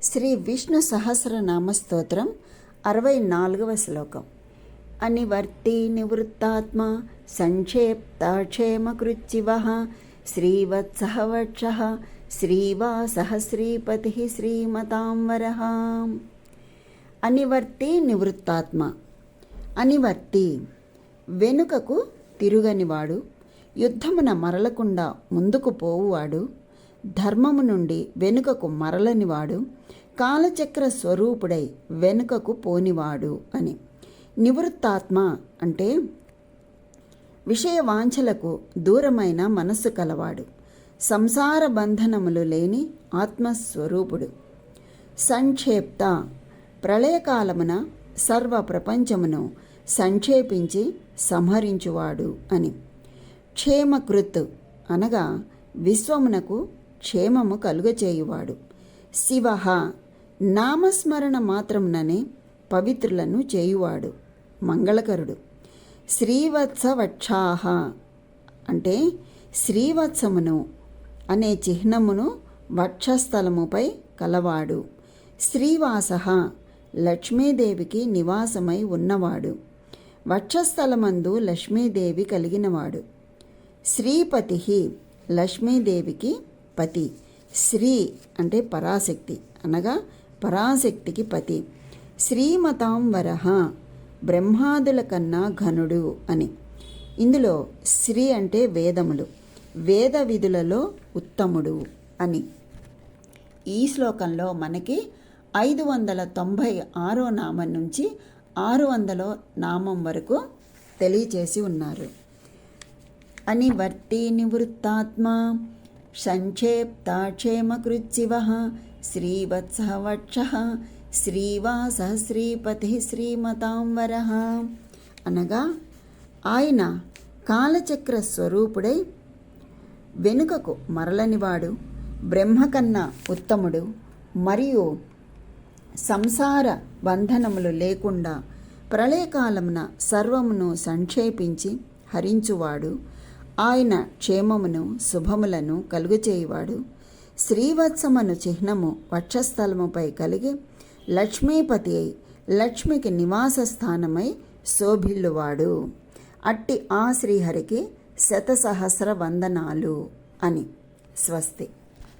శ్రీ విష్ణు సహస్రనామ స్తోత్రం 64వ శ్లోకం. అనివర్తి నివృత్తాత్మ సంక్షేప్తాక్షేమకృచ్చివః శ్రీవత్సః వక్షః శ్రీవాసః శ్రీపతిః శ్రీమతాం వరః. అనివర్తి నివృత్తాత్మ. అనివర్తి వెనుకకు తిరుగనివాడు, యుద్ధమున మరలకుండా ముందుకు పోవువాడు, ధర్మము నుండి వెనుకకు మరలనివాడు, కాలచక్ర స్వరూపుడై వెనుకకు పోనివాడు అని. నివృత్తాత్మ అంటే విషయవాంఛలకు దూరమైన మనస్సు కలవాడు, సంసార బంధనములు లేని ఆత్మస్వరూపుడు. సంక్షేప్త ప్రళయకాలమున సర్వ ప్రపంచమును సంక్షేపించి సంహరించువాడు అని. క్షేమకృత్ అనగా విశ్వమునకు క్షేమము కలుగచేయువాడు. శివ నామస్మరణ మాత్రముననే పవిత్రులను చేయువాడు, మంగళకరుడు. శ్రీవత్సవక్షాహ అంటే శ్రీవత్సమును అనే చిహ్నమును వక్షస్థలముపై కలవాడు. శ్రీవాస లక్ష్మీదేవికి నివాసమై ఉన్నవాడు, వక్షస్థలమందు లక్ష్మీదేవి కలిగినవాడు. శ్రీపతి లక్ష్మీదేవికి పతి. శ్రీ అంటే పరాశక్తి అనగా పరాశక్తికి పతి. శ్రీమతాం వరః బ్రహ్మాదుల కన్నా ఘనుడు అని. ఇందులో శ్రీ అంటే వేదములు, వేద విధులలో ఉత్తముడు అని. ఈ శ్లోకంలో మనకి 596వ నామం నుంచి 600వ నామం వరకు తెలియచేసి ఉన్నారు. అనివర్తి నివృత్తాత్మ సంక్షేప్తాక్షేమకృచ్చివః శ్రీవత్సః వక్షః శ్రీవాసః శ్రీపతిః శ్రీమతాం వరః అనగా ఆయన కాలచక్ర స్వరూపుడై వెనుకకు మరలనివాడు, బ్రహ్మకన్నా ఉత్తముడు, మరియు సంసార బంధనములు లేకుండా ప్రళయకాలమున సర్వమును సంక్షేపించి హరించువాడు. ఆయన క్షేమమును శుభములను కలుగచేయువాడు. శ్రీవత్సమను చిహ్నము వక్షస్థలముపై కలిగి లక్ష్మీపతి అయి లక్ష్మికి నివాస స్థానమై శోభిల్లువాడు. అట్టి ఆ శ్రీహరికి శతసహస్ర వందనాలు అని. స్వస్తి.